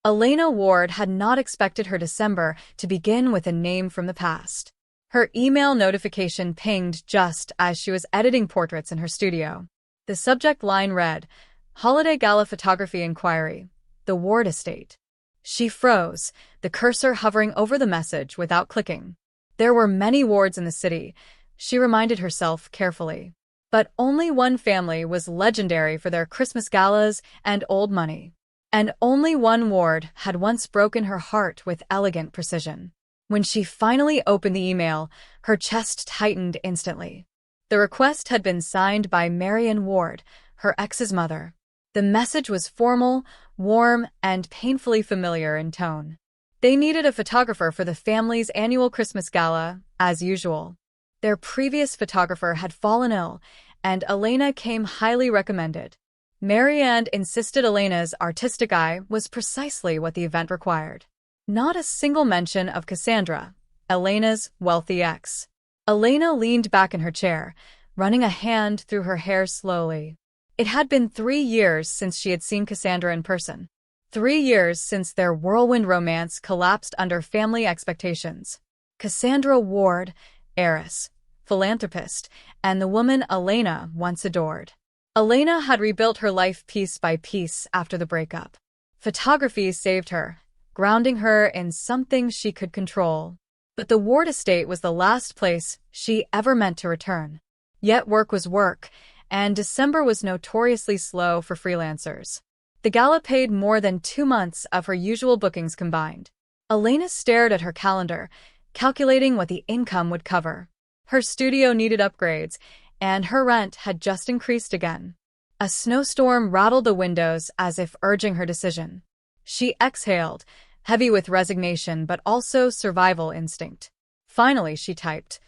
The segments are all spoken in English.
Elena Ward had not expected her December to begin with a name from the past. Her email notification pinged just as she was editing portraits in her studio. The subject line read, "Holiday Gala Photography Inquiry, the Ward Estate." She froze, the cursor hovering over the message without clicking. There were many wards in the city, she reminded herself carefully. But only one family was legendary for their Christmas galas and old money. And only one ward had once broken her heart with elegant precision. When she finally opened the email, her chest tightened instantly. The request had been signed by Marian Ward, her ex's mother. The message was formal, warm, and painfully familiar in tone. They needed a photographer for the family's annual Christmas gala, as usual. Their previous photographer had fallen ill, and Elena came highly recommended. Marianne insisted Elena's artistic eye was precisely what the event required. Not a single mention of Cassandra, Elena's wealthy ex. Elena leaned back in her chair, running a hand through her hair slowly. It had been 3 years since she had seen Cassandra in person. 3 years since their whirlwind romance collapsed under family expectations. Cassandra Ward, heiress, philanthropist, and the woman Elena once adored. Elena had rebuilt her life piece by piece after the breakup. Photography saved her, grounding her in something she could control. But the Ward estate was the last place she ever meant to return. Yet work was work, and December was notoriously slow for freelancers. The gala paid more than 2 months of her usual bookings combined. Elena stared at her calendar, calculating what the income would cover. Her studio needed upgrades, and her rent had just increased again. A snowstorm rattled the windows as if urging her decision. She exhaled, heavy with resignation but also survival instinct. Finally, she typed,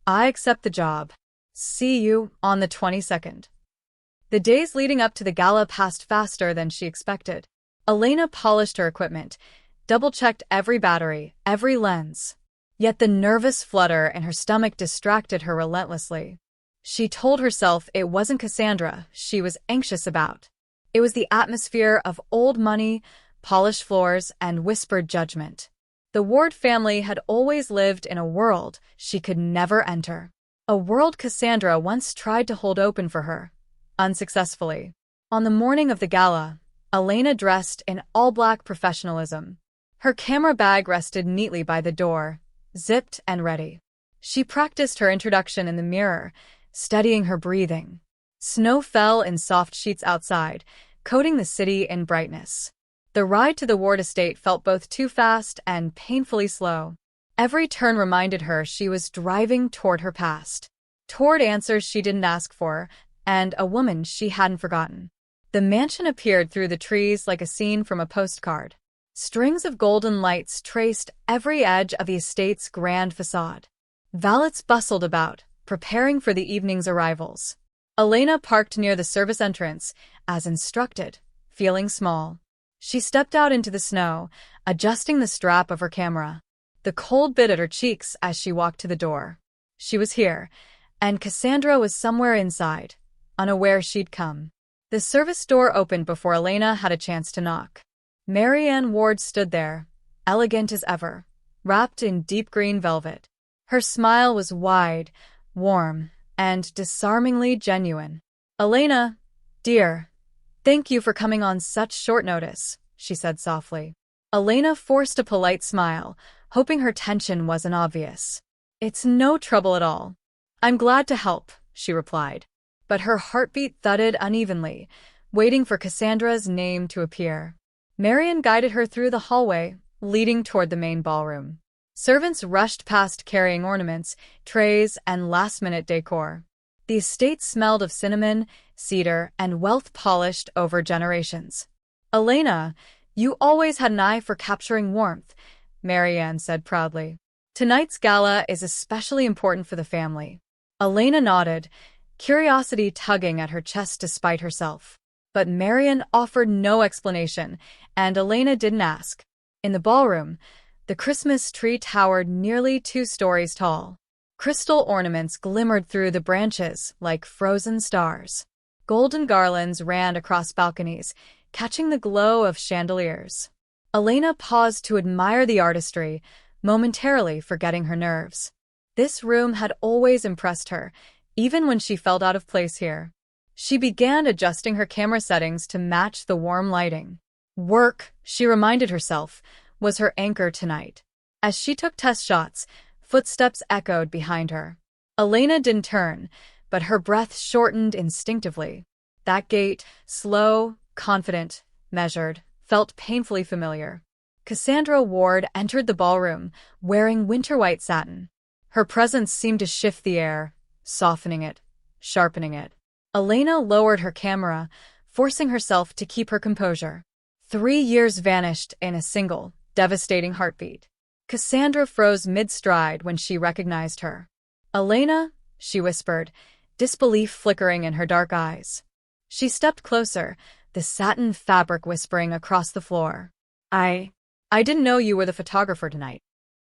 "I accept the job. See you on the 22nd. The days leading up to the gala passed faster than she expected. Elena polished her equipment, double-checked every battery, every lens. Yet the nervous flutter in her stomach distracted her relentlessly. She told herself it wasn't Cassandra she was anxious about. It was the atmosphere of old money, polished floors, and whispered judgment. The Ward family had always lived in a world she could never enter. A world Cassandra once tried to hold open for her, unsuccessfully. On the morning of the gala, Elena dressed in all-black professionalism. Her camera bag rested neatly by the door, zipped and ready. She practiced her introduction in the mirror, studying her breathing. Snow fell in soft sheets outside, coating the city in brightness. The ride to the Ward estate felt both too fast and painfully slow. Every turn reminded her she was driving toward her past, toward answers she didn't ask for, and a woman she hadn't forgotten. The mansion appeared through the trees like a scene from a postcard. Strings of golden lights traced every edge of the estate's grand facade. Valets bustled about, preparing for the evening's arrivals. Elena parked near the service entrance, as instructed, feeling small. She stepped out into the snow, adjusting the strap of her camera. The cold bit at her cheeks as she walked to the door. She was here, and Cassandra was somewhere inside, unaware she'd come. The service door opened before Elena had a chance to knock. Marianne Ward stood there, elegant as ever, wrapped in deep green velvet. Her smile was wide, warm, and disarmingly genuine. "Elena, dear, thank you for coming on such short notice," she said softly. Elena forced a polite smile, hoping her tension wasn't obvious. "It's no trouble at all. I'm glad to help," she replied. But her heartbeat thudded unevenly, waiting for Cassandra's name to appear. Marian guided her through the hallway, leading toward the main ballroom. Servants rushed past carrying ornaments, trays, and last-minute decor. The estate smelled of cinnamon, cedar, and wealth polished over generations. "Elena, you always had an eye for capturing warmth," Marianne said proudly. "Tonight's gala is especially important for the family." Elena nodded, curiosity tugging at her chest despite herself. But Marian offered no explanation, and Elena didn't ask. In the ballroom, the Christmas tree towered nearly 2 stories tall. Crystal ornaments glimmered through the branches like frozen stars. Golden garlands ran across balconies, catching the glow of chandeliers. Elena paused to admire the artistry, momentarily forgetting her nerves. This room had always impressed her, even when she felt out of place here. She began adjusting her camera settings to match the warm lighting. Work, she reminded herself, was her anchor tonight. As she took test shots, footsteps echoed behind her. Elena didn't turn, but her breath shortened instinctively. That gait, slow, confident, measured, felt painfully familiar. Cassandra Ward entered the ballroom, wearing winter-white satin. Her presence seemed to shift the air, softening it, sharpening it. Elena lowered her camera, forcing herself to keep her composure. 3 years vanished in a single, devastating heartbeat. Cassandra froze mid-stride when she recognized her. "Elena," she whispered, disbelief flickering in her dark eyes. She stepped closer, the satin fabric whispering across the floor. I didn't know you were the photographer tonight."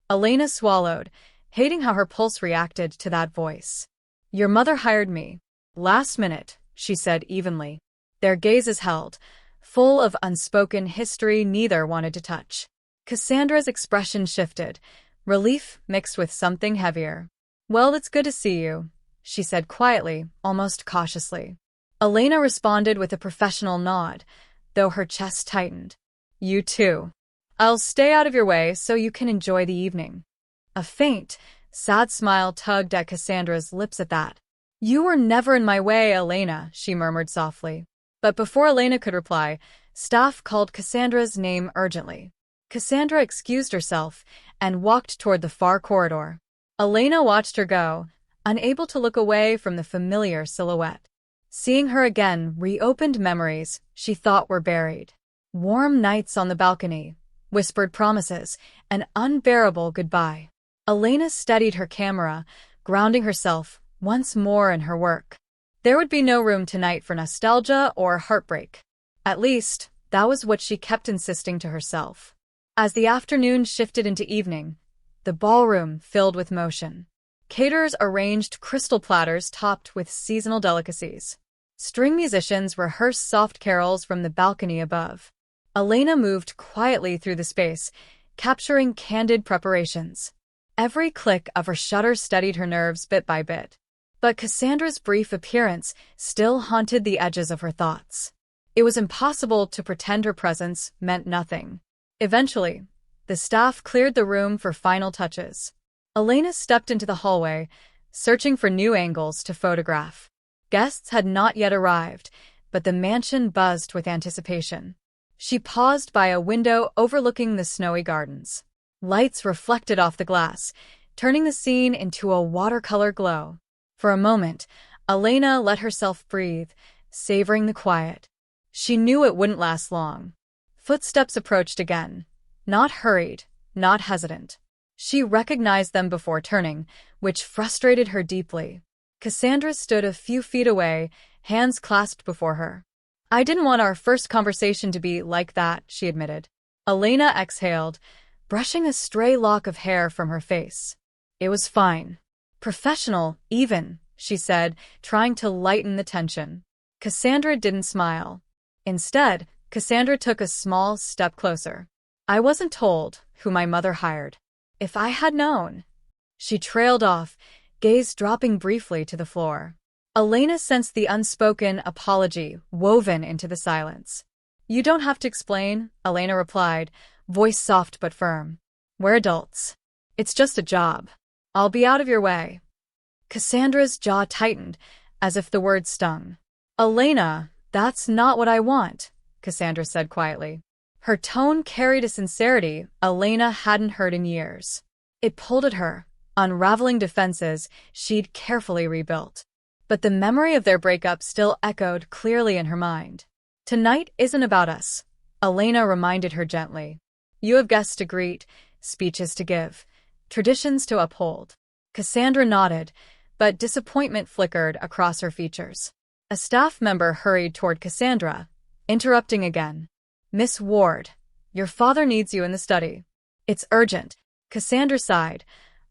Elena swallowed, hating how her pulse reacted to that voice. "Your mother hired me. Last minute," she said evenly. Their gazes held, full of unspoken history neither wanted to touch. Cassandra's expression shifted, relief mixed with something heavier. "Well, it's good to see you," she said quietly, almost cautiously. Elena responded with a professional nod, though her chest tightened. "You too. I'll stay out of your way so you can enjoy the evening." A faint, sad smile tugged at Cassandra's lips at that. "You were never in my way, Elena," she murmured softly. But before Elena could reply, staff called Cassandra's name urgently. Cassandra excused herself and walked toward the far corridor. Elena watched her go, unable to look away from the familiar silhouette. Seeing her again reopened memories she thought were buried. Warm nights on the balcony, whispered promises, an unbearable goodbye. Elena steadied her camera, grounding herself once more in her work. There would be no room tonight for nostalgia or heartbreak. At least, that was what she kept insisting to herself. As the afternoon shifted into evening, the ballroom filled with motion. Caterers arranged crystal platters topped with seasonal delicacies. String musicians rehearsed soft carols from the balcony above. Elena moved quietly through the space, capturing candid preparations. Every click of her shutter steadied her nerves bit by bit. But Cassandra's brief appearance still haunted the edges of her thoughts. It was impossible to pretend her presence meant nothing. Eventually, the staff cleared the room for final touches. Elena stepped into the hallway, searching for new angles to photograph. Guests had not yet arrived, but the mansion buzzed with anticipation. She paused by a window overlooking the snowy gardens. Lights reflected off the glass, turning the scene into a watercolor glow. For a moment, Elena let herself breathe, savoring the quiet. She knew it wouldn't last long. Footsteps approached again, not hurried, not hesitant. She recognized them before turning, which frustrated her deeply. Cassandra stood a few feet away, hands clasped before her. "I didn't want our first conversation to be like that," she admitted. Elena exhaled, brushing a stray lock of hair from her face. "It was fine. Professional, even," she said, trying to lighten the tension. Cassandra didn't smile. Instead, Cassandra took a small step closer. "I wasn't told who my mother hired. If I had known." She trailed off, gaze dropping briefly to the floor. Elena sensed the unspoken apology woven into the silence. "You don't have to explain," Elena replied, voice soft but firm. "We're adults. It's just a job. I'll be out of your way." Cassandra's jaw tightened, as if the word stung. "Elena, that's not what I want," Cassandra said quietly. Her tone carried a sincerity Elena hadn't heard in years. It pulled at her, unraveling defenses she'd carefully rebuilt. But the memory of their breakup still echoed clearly in her mind. "Tonight isn't about us," Elena reminded her gently. "You have guests to greet, speeches to give, traditions to uphold." Cassandra nodded, but disappointment flickered across her features. A staff member hurried toward Cassandra, interrupting again. "Miss Ward, your father needs you in the study." "It's urgent," Cassandra sighed,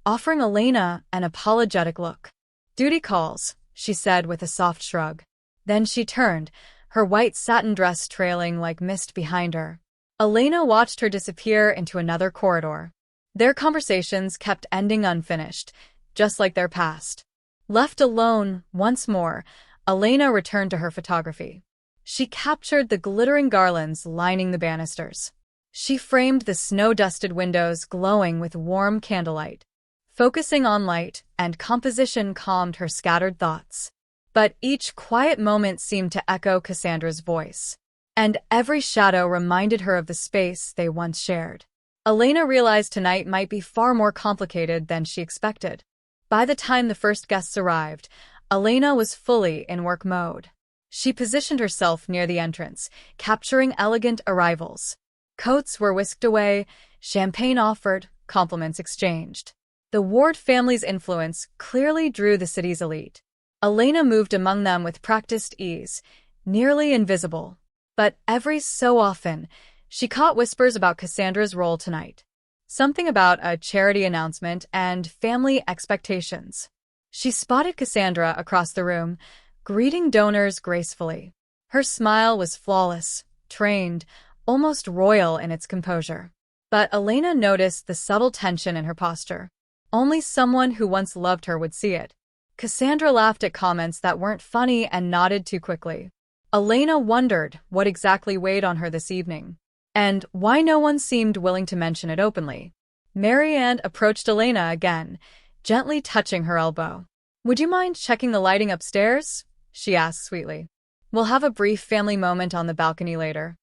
offering Elena an apologetic look. "Duty calls," she said with a soft shrug. Then she turned, her white satin dress trailing like mist behind her. Elena watched her disappear into another corridor. Their conversations kept ending unfinished, just like their past. Left alone, once more, Elena returned to her photography. She captured the glittering garlands lining the banisters. She framed the snow-dusted windows glowing with warm candlelight. Focusing on light and composition calmed her scattered thoughts. But each quiet moment seemed to echo Cassandra's voice. And every shadow reminded her of the space they once shared. Elena realized tonight might be far more complicated than she expected. By the time the first guests arrived, Elena was fully in work mode. She positioned herself near the entrance, capturing elegant arrivals. Coats were whisked away, champagne offered, compliments exchanged. The Ward family's influence clearly drew the city's elite. Elena moved among them with practiced ease, nearly invisible. But every so often, she caught whispers about Cassandra's role tonight. Something about a charity announcement and family expectations. She spotted Cassandra across the room, greeting donors gracefully. Her smile was flawless, trained, almost royal in its composure. But Elena noticed the subtle tension in her posture. Only someone who once loved her would see it. Cassandra laughed at comments that weren't funny and nodded too quickly. Elena wondered what exactly weighed on her this evening, and why no one seemed willing to mention it openly. Marianne approached Elena again, gently touching her elbow. "Would you mind checking the lighting upstairs?" she asked sweetly. "We'll have a brief family moment on the balcony later."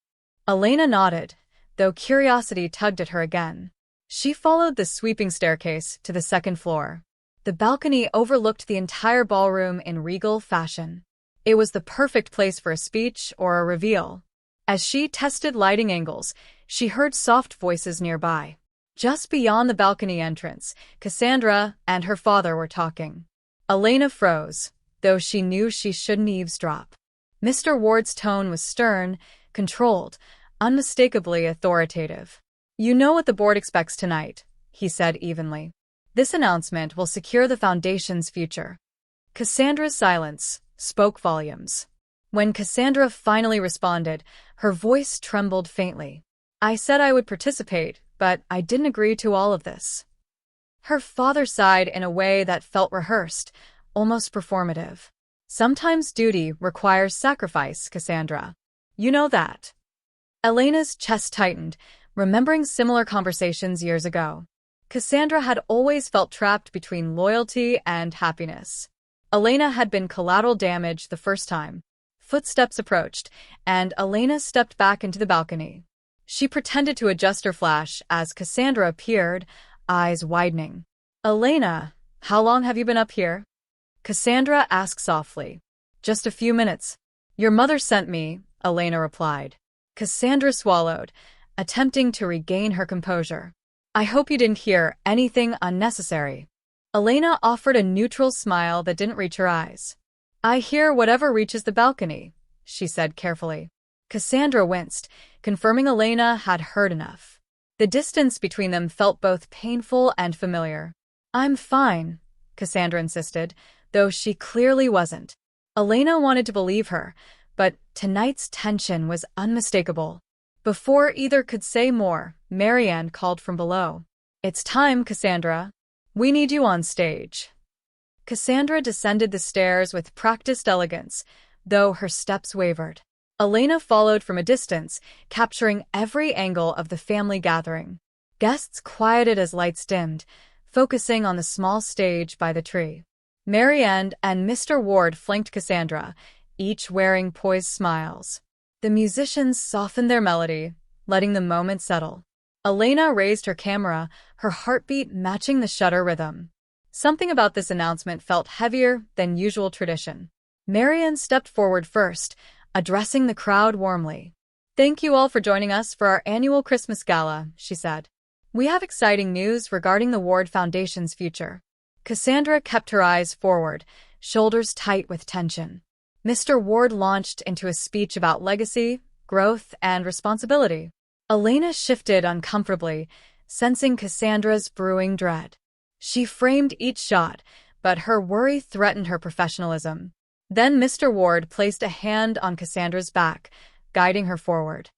Elena nodded, though curiosity tugged at her again. She followed the sweeping staircase to the second floor. The balcony overlooked the entire ballroom in regal fashion. It was the perfect place for a speech or a reveal. As she tested lighting angles, she heard soft voices nearby. Just beyond the balcony entrance, Cassandra and her father were talking. Elena froze, though she knew she shouldn't eavesdrop. Mr. Ward's tone was stern, controlled, unmistakably authoritative. "You know what the board expects tonight," he said evenly. "This announcement will secure the foundation's future." Cassandra's silence spoke volumes. When Cassandra finally responded, her voice trembled faintly. "I said I would participate, but I didn't agree to all of this." Her father sighed in a way that felt rehearsed, almost performative. "Sometimes duty requires sacrifice, Cassandra. You know that." Elena's chest tightened, remembering similar conversations years ago. Cassandra had always felt trapped between loyalty and happiness. Elena had been collateral damage the first time. Footsteps approached, and Elena stepped back into the balcony. She pretended to adjust her flash as Cassandra appeared, eyes widening. "Elena, how long have you been up here?" Cassandra asked softly. "Just a few minutes." "Your mother sent me," Elena replied. Cassandra swallowed, attempting to regain her composure. "I hope you didn't hear anything unnecessary." Elena offered a neutral smile that didn't reach her eyes. "I hear whatever reaches the balcony," she said carefully. Cassandra winced, confirming Elena had heard enough. The distance between them felt both painful and familiar. "I'm fine," Cassandra insisted, though she clearly wasn't. Elena wanted to believe her, but tonight's tension was unmistakable. Before either could say more, Marianne called from below. "It's time, Cassandra. We need you on stage." Cassandra descended the stairs with practiced elegance, though her steps wavered. Elena followed from a distance, capturing every angle of the family gathering. Guests quieted as lights dimmed, focusing on the small stage by the tree. Marianne and Mr. Ward flanked Cassandra, each wearing poised smiles. The musicians softened their melody, letting the moment settle. Elena raised her camera, her heartbeat matching the shutter rhythm. Something about this announcement felt heavier than usual tradition. Marianne stepped forward first, addressing the crowd warmly. "Thank you all for joining us for our annual Christmas Gala," she said. "We have exciting news regarding the Ward Foundation's future." Cassandra kept her eyes forward, shoulders tight with tension. Mr. Ward launched into a speech about legacy, growth, and responsibility. Elena shifted uncomfortably, sensing Cassandra's brewing dread. She framed each shot, but her worry threatened her professionalism. Then Mr. Ward placed a hand on Cassandra's back, guiding her forward.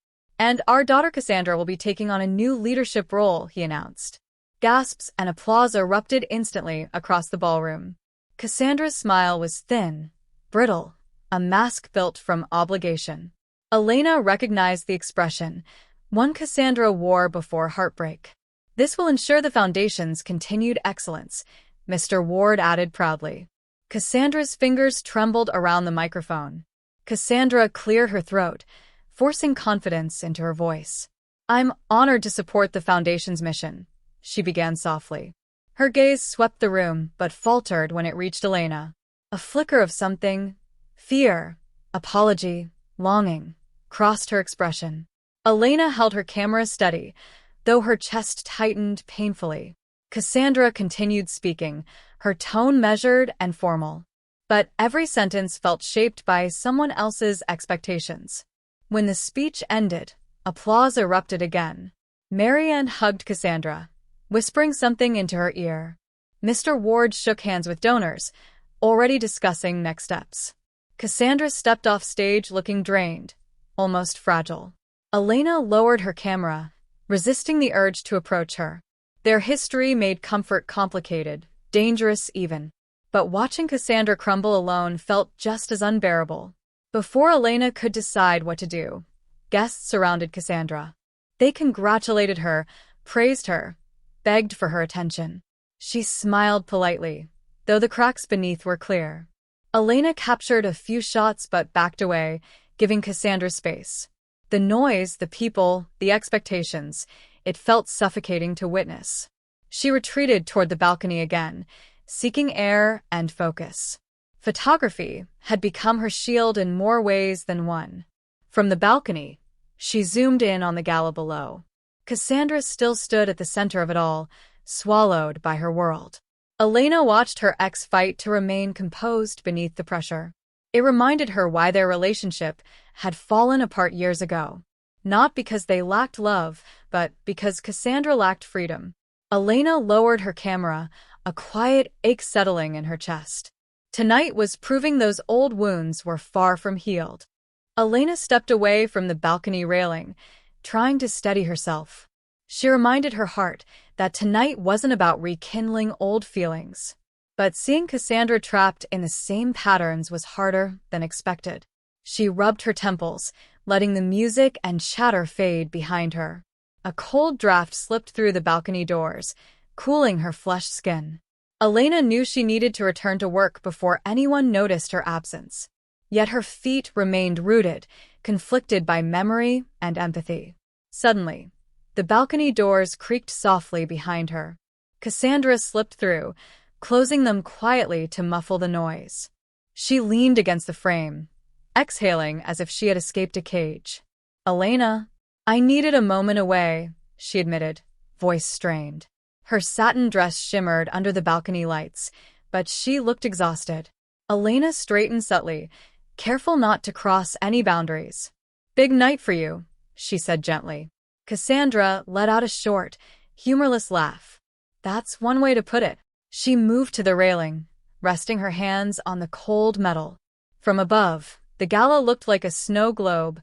And our daughter Cassandra will be taking on a new leadership role, he announced. Gasps and applause erupted instantly across the ballroom. Cassandra's smile was thin, brittle, a mask built from obligation. Elena recognized the expression, one Cassandra wore before heartbreak. This will ensure the Foundation's continued excellence, Mr. Ward added proudly. Cassandra's fingers trembled around the microphone. Cassandra cleared her throat, forcing confidence into her voice. I'm honored to support the Foundation's mission, she began softly. Her gaze swept the room, but faltered when it reached Elena. A flicker of something, fear, apology, longing, crossed her expression. Elena held her camera steady, though her chest tightened painfully. Cassandra continued speaking, her tone measured and formal. But every sentence felt shaped by someone else's expectations. When the speech ended, applause erupted again. Marianne hugged Cassandra, whispering something into her ear. Mr. Ward shook hands with donors, already discussing next steps. Cassandra stepped off stage looking drained, almost fragile. Elena lowered her camera, resisting the urge to approach her. Their history made comfort complicated, dangerous even. But watching Cassandra crumble alone felt just as unbearable. Before Elena could decide what to do, guests surrounded Cassandra. They congratulated her, praised her, begged for her attention. She smiled politely, though the cracks beneath were clear. Elena captured a few shots but backed away, giving Cassandra space. The noise, the people, the expectations, it felt suffocating to witness. She retreated toward the balcony again, seeking air and focus. Photography had become her shield in more ways than one. From the balcony, she zoomed in on the gala below. Cassandra still stood at the center of it all, swallowed by her world. Elena watched her ex fight to remain composed beneath the pressure. It reminded her why their relationship had fallen apart years ago. Not because they lacked love, but because Cassandra lacked freedom. Elena lowered her camera, a quiet ache settling in her chest. Tonight was proving those old wounds were far from healed. Elena stepped away from the balcony railing, trying to steady herself. She reminded her heart that tonight wasn't about rekindling old feelings. But seeing Cassandra trapped in the same patterns was harder than expected. She rubbed her temples, letting the music and chatter fade behind her. A cold draft slipped through the balcony doors, cooling her flushed skin. Elena knew she needed to return to work before anyone noticed her absence. Yet her feet remained rooted, conflicted by memory and empathy. Suddenly, the balcony doors creaked softly behind her. Cassandra slipped through, closing them quietly to muffle the noise. She leaned against the frame, exhaling as if she had escaped a cage. Elena, I needed a moment away, she admitted, voice strained. Her satin dress shimmered under the balcony lights, but she looked exhausted. Elena straightened subtly, careful not to cross any boundaries. Big night for you, she said gently. Cassandra let out a short, humorless laugh. That's one way to put it. She moved to the railing, resting her hands on the cold metal. From above, the gala looked like a snow globe,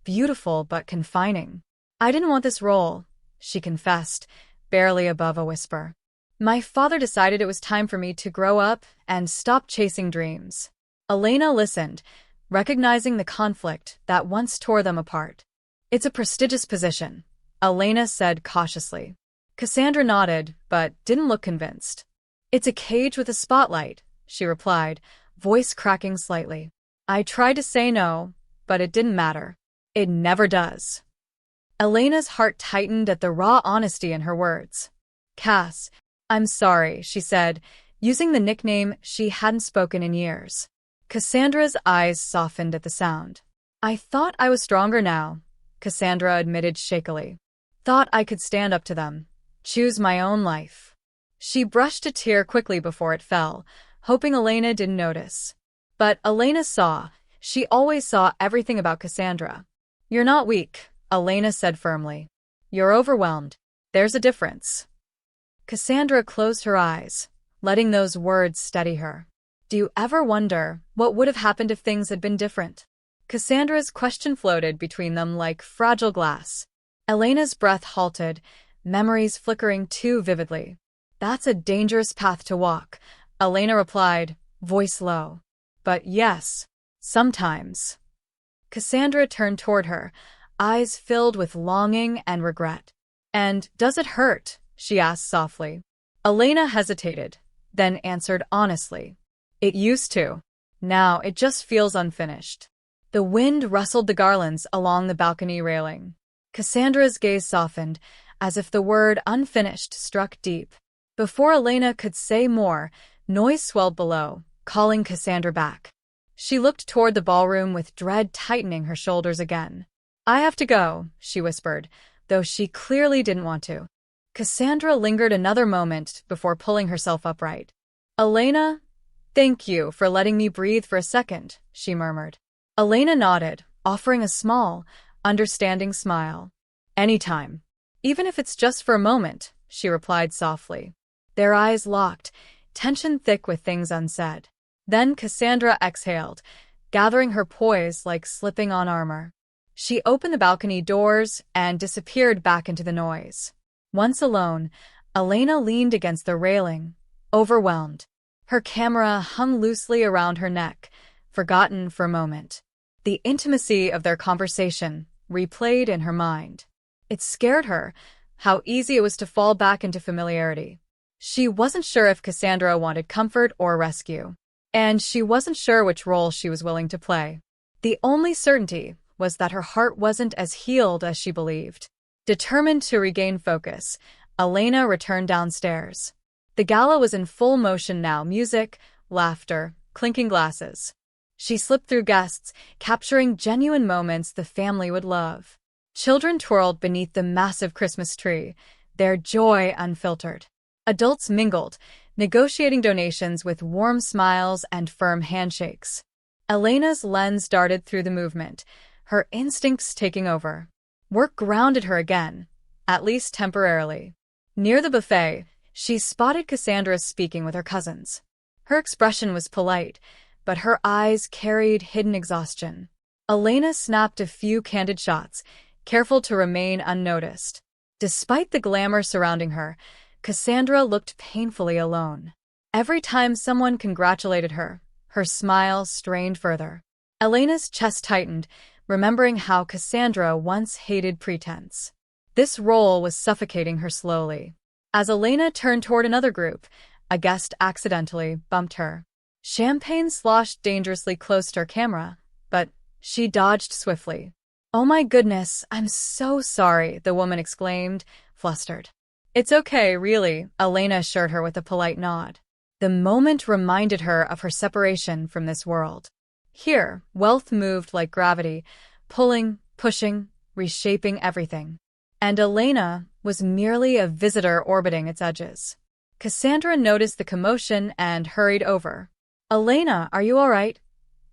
beautiful but confining. I didn't want this role, she confessed, barely above a whisper. My father decided it was time for me to grow up and stop chasing dreams. Elena listened, recognizing the conflict that once tore them apart. It's a prestigious position, Elena said cautiously. Cassandra nodded, but didn't look convinced. It's a cage with a spotlight, she replied, voice cracking slightly. I tried to say no, but it didn't matter. It never does. Elena's heart tightened at the raw honesty in her words. Cass, I'm sorry, she said, using the nickname she hadn't spoken in years. Cassandra's eyes softened at the sound. I thought I was stronger now, Cassandra admitted shakily. Thought I could stand up to them, choose my own life. She brushed a tear quickly before it fell, hoping Elena didn't notice. But Elena saw. She always saw everything about Cassandra. You're not weak, Elena said firmly. You're overwhelmed. There's a difference. Cassandra closed her eyes, letting those words steady her. Do you ever wonder what would have happened if things had been different? Cassandra's question floated between them like fragile glass. Elena's breath halted, memories flickering too vividly. "That's a dangerous path to walk," Elena replied, voice low. "But yes, sometimes." Cassandra turned toward her, eyes filled with longing and regret. "And does it hurt?" she asked softly. Elena hesitated, then answered honestly. "It used to. Now it just feels unfinished." The wind rustled the garlands along the balcony railing. Cassandra's gaze softened, as if the word unfinished struck deep. Before Elena could say more, noise swelled below, calling Cassandra back. She looked toward the ballroom with dread tightening her shoulders again. "I have to go," she whispered, though she clearly didn't want to. Cassandra lingered another moment before pulling herself upright. "Elena, thank you for letting me breathe for a second," she murmured. Elena nodded, offering a small, understanding smile. "Anytime. Even if it's just for a moment," she replied softly. Their eyes locked, tension thick with things unsaid. Then Cassandra exhaled, gathering her poise like slipping on armor. She opened the balcony doors and disappeared back into the noise. Once alone, Elena leaned against the railing, overwhelmed. Her camera hung loosely around her neck, forgotten for a moment. The intimacy of their conversation replayed in her mind. It scared her, how easy it was to fall back into familiarity. She wasn't sure if Cassandra wanted comfort or rescue, and she wasn't sure which role she was willing to play. The only certainty was that her heart wasn't as healed as she believed. Determined to regain focus, Elena returned downstairs. The gala was in full motion now, music, laughter, clinking glasses. She slipped through guests, capturing genuine moments the family would love. Children twirled beneath the massive Christmas tree, their joy unfiltered. Adults mingled, negotiating donations with warm smiles and firm handshakes. Elena's lens darted through the movement, her instincts taking over. Work grounded her again, at least temporarily. Near the buffet, she spotted Cassandra speaking with her cousins. Her expression was polite, but her eyes carried hidden exhaustion. Elena snapped a few candid shots, careful to remain unnoticed. Despite the glamour surrounding her, Cassandra looked painfully alone. Every time someone congratulated her, her smile strained further. Elena's chest tightened, remembering how Cassandra once hated pretense. This role was suffocating her slowly. As Elena turned toward another group, a guest accidentally bumped her. Champagne sloshed dangerously close to her camera, but she dodged swiftly. "Oh my goodness, I'm so sorry," the woman exclaimed, flustered. "It's okay, really," Elena assured her with a polite nod. The moment reminded her of her separation from this world. Here, wealth moved like gravity, pulling, pushing, reshaping everything. And Elena was merely a visitor orbiting its edges. Cassandra noticed the commotion and hurried over. "Elena, are you all right?"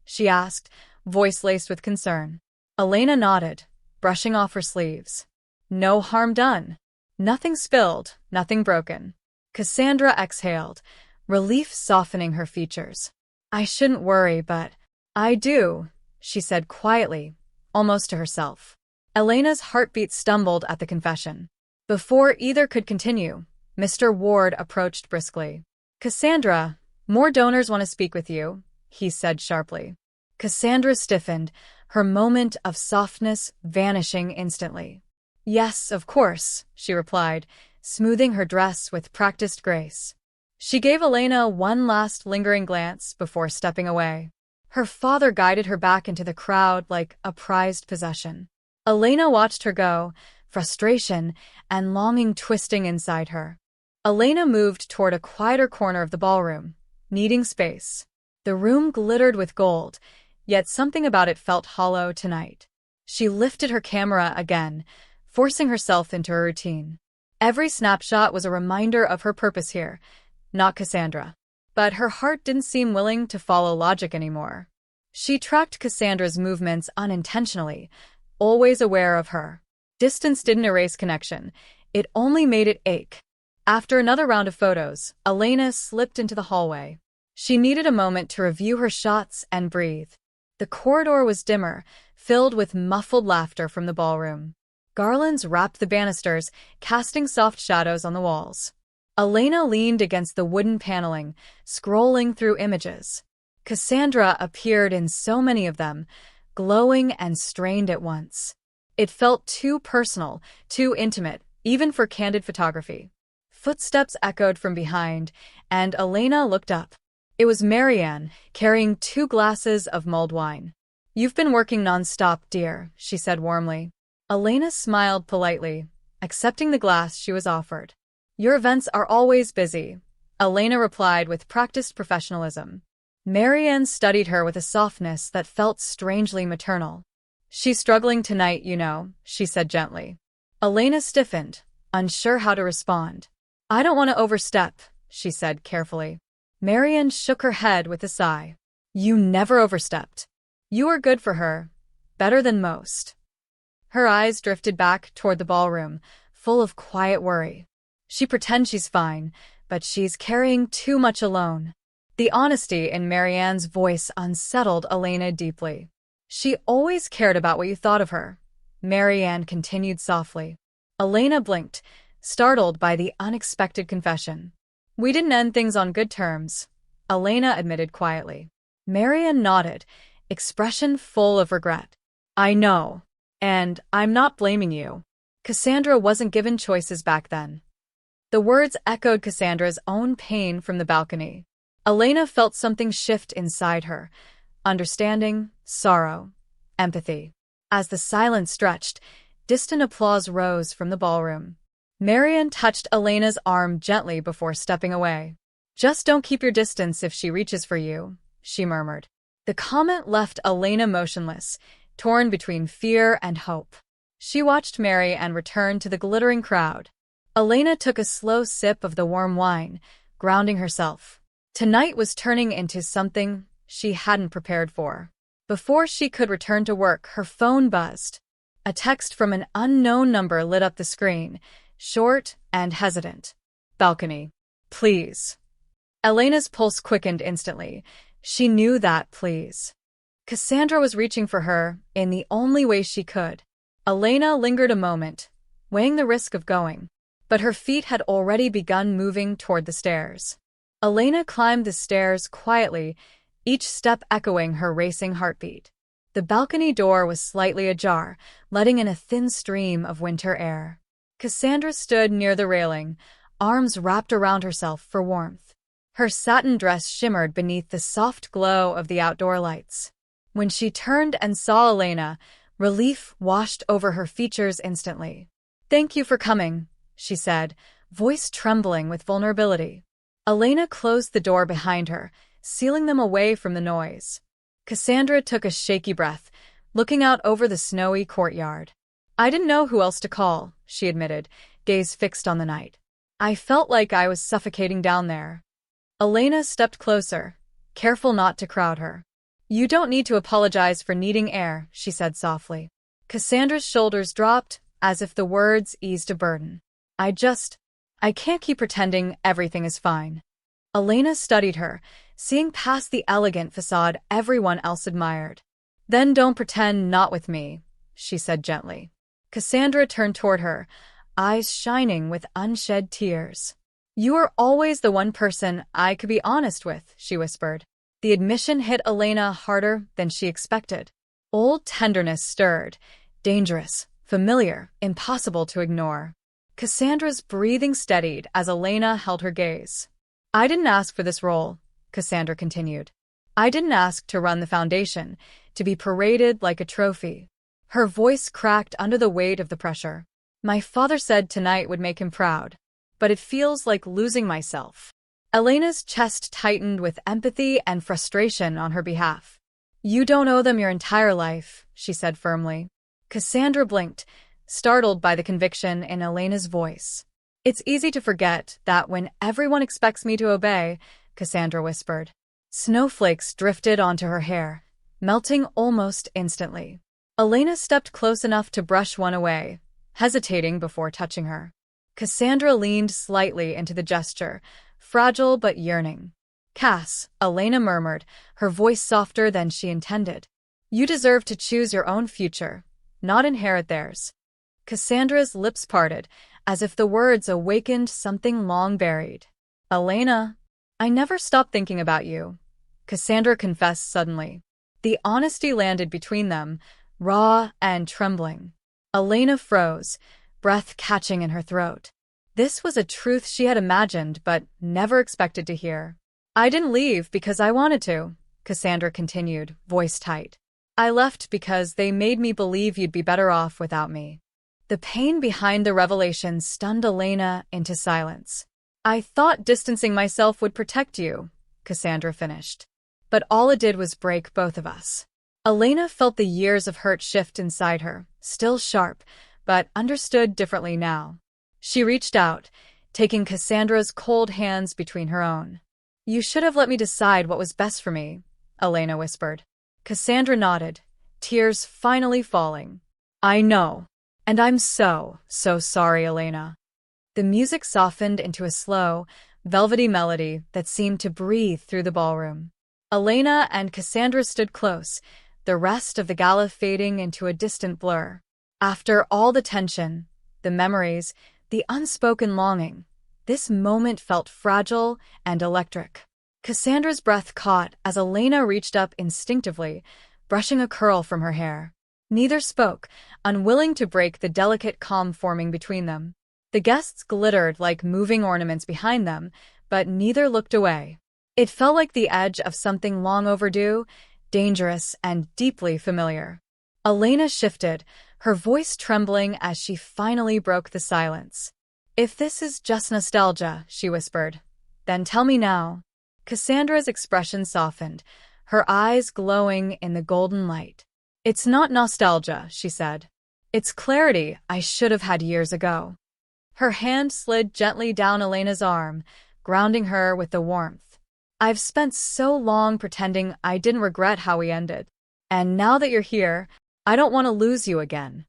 she asked, voice laced with concern. Elena nodded, brushing off her sleeves. "No harm done. Nothing spilled, nothing broken." Cassandra exhaled, relief softening her features. "I shouldn't worry, but I do," she said quietly, almost to herself. Elena's heartbeat stumbled at the confession. Before either could continue, Mr. Ward approached briskly. "Cassandra, more donors want to speak with you," he said sharply. Cassandra stiffened, her moment of softness vanishing instantly. "Yes, of course," she replied, smoothing her dress with practiced grace. She gave Elena one last lingering glance before stepping away. Her father guided her back into the crowd like a prized possession. Elena watched her go, frustration and longing twisting inside her. Elena moved toward a quieter corner of the ballroom, needing space. The room glittered with gold, yet something about it felt hollow tonight. She lifted her camera again, forcing herself into her routine. Every snapshot was a reminder of her purpose here, not Cassandra. But her heart didn't seem willing to follow logic anymore. She tracked Cassandra's movements unintentionally, always aware of her. Distance didn't erase connection, it only made it ache. After another round of photos, Elena slipped into the hallway. She needed a moment to review her shots and breathe. The corridor was dimmer, filled with muffled laughter from the ballroom. Garlands wrapped the banisters, casting soft shadows on the walls. Elena leaned against the wooden paneling, scrolling through images. Cassandra appeared in so many of them, glowing and strained at once. It felt too personal, too intimate, even for candid photography. Footsteps echoed from behind, and Elena looked up. It was Marianne, carrying 2 glasses of mulled wine. "You've been working non-stop, dear," she said warmly. Elena smiled politely, accepting the glass she was offered. "Your events are always busy," Elena replied with practiced professionalism. Marianne studied her with a softness that felt strangely maternal. "She's struggling tonight, you know," she said gently. Elena stiffened, unsure how to respond. "I don't want to overstep," she said carefully. Marianne shook her head with a sigh. "You never overstepped. You are good for her, better than most." Her eyes drifted back toward the ballroom, full of quiet worry. "She pretends she's fine, but she's carrying too much alone." The honesty in Marianne's voice unsettled Elena deeply. "She always cared about what you thought of her," Marianne continued softly. Elena blinked, startled by the unexpected confession. "We didn't end things on good terms," Elena admitted quietly. Marianne nodded, expression full of regret. "I know. And I'm not blaming you. Cassandra wasn't given choices back then." The words echoed Cassandra's own pain from the balcony. Elena felt something shift inside her. Understanding, sorrow, empathy. As the silence stretched, distant applause rose from the ballroom. Marianne touched Elena's arm gently before stepping away. "Just don't keep your distance if she reaches for you," she murmured. The comment left Elena motionless, torn between fear and hope. She watched Mary and returned to the glittering crowd. Elena took a slow sip of the warm wine, grounding herself. Tonight was turning into something she hadn't prepared for. Before she could return to work, her phone buzzed. A text from an unknown number lit up the screen, short and hesitant. "Balcony. Please." Elena's pulse quickened instantly. She knew that please. Cassandra was reaching for her in the only way she could. Elena lingered a moment, weighing the risk of going, but her feet had already begun moving toward the stairs. Elena climbed the stairs quietly, each step echoing her racing heartbeat. The balcony door was slightly ajar, letting in a thin stream of winter air. Cassandra stood near the railing, arms wrapped around herself for warmth. Her satin dress shimmered beneath the soft glow of the outdoor lights. When she turned and saw Elena, relief washed over her features instantly. "Thank you for coming," she said, voice trembling with vulnerability. Elena closed the door behind her, sealing them away from the noise. Cassandra took a shaky breath, looking out over the snowy courtyard. "I didn't know who else to call," she admitted, gaze fixed on the night. "I felt like I was suffocating down there." Elena stepped closer, careful not to crowd her. "You don't need to apologize for needing air," she said softly. Cassandra's shoulders dropped, as if the words eased a burden. I can't keep pretending everything is fine." Elena studied her, seeing past the elegant facade everyone else admired. "Then don't pretend not with me," she said gently. Cassandra turned toward her, eyes shining with unshed tears. "You are always the one person I could be honest with," she whispered. The admission hit Elena harder than she expected. Old tenderness stirred, dangerous, familiar, impossible to ignore. Cassandra's breathing steadied as Elena held her gaze. "I didn't ask for this role," Cassandra continued. "I didn't ask to run the foundation, to be paraded like a trophy." Her voice cracked under the weight of the pressure. "My father said tonight would make him proud, but it feels like losing myself." Elena's chest tightened with empathy and frustration on her behalf. "You don't owe them your entire life," she said firmly. Cassandra blinked, startled by the conviction in Elena's voice. "It's easy to forget that when everyone expects me to obey," Cassandra whispered. Snowflakes drifted onto her hair, melting almost instantly. Elena stepped close enough to brush one away, hesitating before touching her. Cassandra leaned slightly into the gesture, fragile but yearning. "Cass," Elena murmured, her voice softer than she intended. You deserve to choose your own future, not inherit theirs. Cassandra's lips parted, as if the words awakened something long buried. Elena, I never stopped thinking about you, Cassandra confessed suddenly. The honesty landed between them, raw and trembling. Elena froze, breath catching in her throat. This was a truth she had imagined but never expected to hear. I didn't leave because I wanted to, Cassandra continued, voice tight. I left because they made me believe you'd be better off without me. The pain behind the revelation stunned Elena into silence. I thought distancing myself would protect you, Cassandra finished. But all it did was break both of us. Elena felt the years of hurt shift inside her, still sharp, but understood differently now. She reached out, taking Cassandra's cold hands between her own. You should have let me decide what was best for me, Elena whispered. Cassandra nodded, tears finally falling. I know. And I'm so sorry, Elena. The music softened into a slow, velvety melody that seemed to breathe through the ballroom. Elena and Cassandra stood close, the rest of the gala fading into a distant blur. After all the tension, the memories, the unspoken longing, this moment felt fragile and electric. Cassandra's breath caught as Elena reached up instinctively, brushing a curl from her hair. Neither spoke, unwilling to break the delicate calm forming between them. The guests glittered like moving ornaments behind them, but neither looked away. It felt like the edge of something long overdue, dangerous and deeply familiar. Elena shifted, her voice trembling as she finally broke the silence. If this is just nostalgia, she whispered, then tell me now. Cassandra's expression softened, her eyes glowing in the golden light. It's not nostalgia, she said. It's clarity I should have had years ago. Her hand slid gently down Elena's arm, grounding her with the warmth. I've spent so long pretending I didn't regret how we ended. And now that you're here, I don't want to lose you again.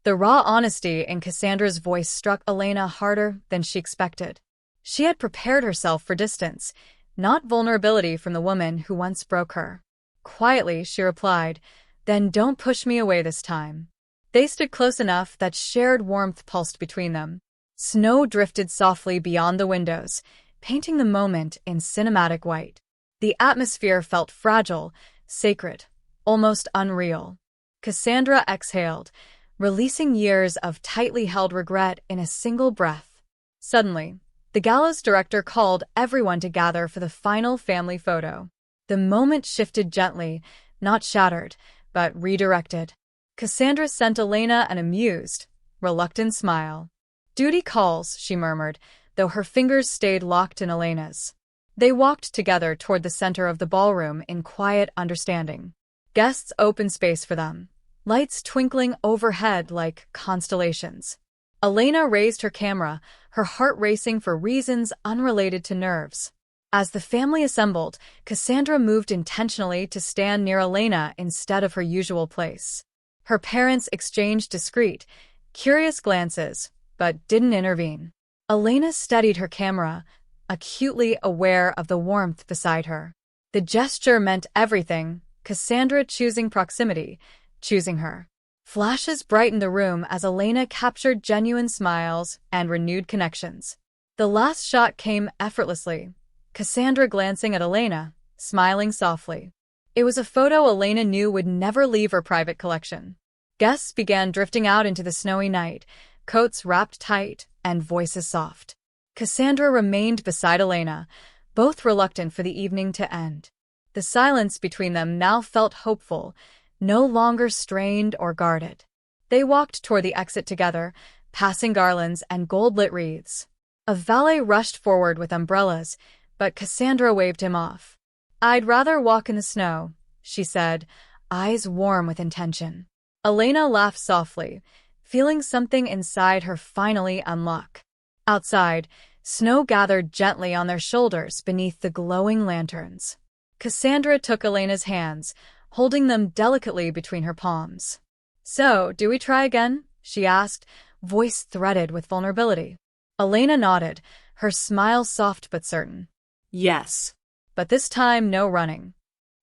The raw honesty in Cassandra's voice struck Elena harder than she expected. She had prepared herself for distance, not vulnerability from the woman who once broke her. Quietly, she replied, then don't push me away this time. They stood close enough that shared warmth pulsed between them. Snow drifted softly beyond the windows, painting the moment in cinematic white. The atmosphere felt fragile, sacred, almost unreal. Cassandra exhaled, releasing years of tightly held regret in a single breath. Suddenly, the gala's director called everyone to gather for the final family photo. The moment shifted gently, not shattered, but redirected. Cassandra sent Elena an amused, reluctant smile. Duty calls, she murmured, though her fingers stayed locked in Elena's. They walked together toward the center of the ballroom in quiet understanding. Guests opened space for them, lights twinkling overhead like constellations. Elena raised her camera, her heart racing for reasons unrelated to nerves. As the family assembled, Cassandra moved intentionally to stand near Elena instead of her usual place. Her parents exchanged discreet, curious glances, but didn't intervene. Elena steadied her camera, acutely aware of the warmth beside her. The gesture meant everything, Cassandra choosing proximity, choosing her. Flashes brightened the room as Elena captured genuine smiles and renewed connections. The last shot came effortlessly, Cassandra glancing at Elena, smiling softly. It was a photo Elena knew would never leave her private collection. Guests began drifting out into the snowy night, coats wrapped tight and voices soft. Cassandra remained beside Elena, both reluctant for the evening to end. The silence between them now felt hopeful, no longer strained or guarded. They walked toward the exit together, passing garlands and gold-lit wreaths. A valet rushed forward with umbrellas, but Cassandra waved him off. I'd rather walk in the snow, she said, eyes warm with intention. Elena laughed softly, feeling something inside her finally unlock. Outside, snow gathered gently on their shoulders beneath the glowing lanterns. Cassandra took Elena's hands, holding them delicately between her palms. So, do we try again? She asked, voice threaded with vulnerability. Elena nodded, her smile soft but certain. Yes. But this time no running.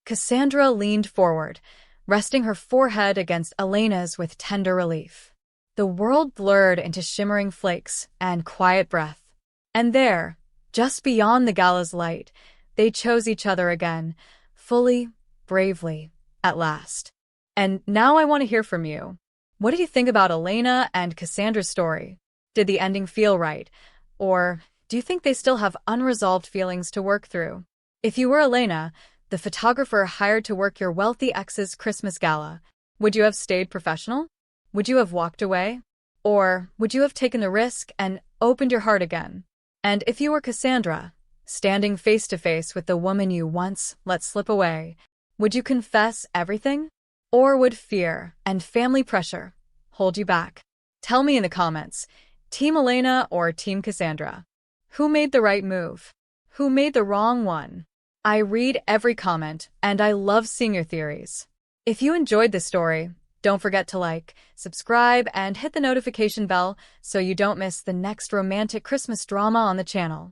Cassandra leaned forward, resting her forehead against Elena's with tender relief. The world blurred into shimmering flakes and quiet breath. And there, just beyond the gala's light, they chose each other again, fully, bravely, at last. And now I want to hear from you. What did you think about Elena and Cassandra's story? Did the ending feel right? Or do you think they still have unresolved feelings to work through? If you were Elena, the photographer hired to work your wealthy ex's Christmas gala, would you have stayed professional? Would you have walked away? Or would you have taken the risk and opened your heart again? And if you were Cassandra, standing face to face with the woman you once let slip away, would you confess everything? Or would fear and family pressure hold you back? Tell me in the comments, Team Elena or Team Cassandra? Who made the right move? Who made the wrong one? I read every comment, and I love seeing your theories. If you enjoyed this story, don't forget to like, subscribe, and hit the notification bell so you don't miss the next romantic Christmas drama on the channel.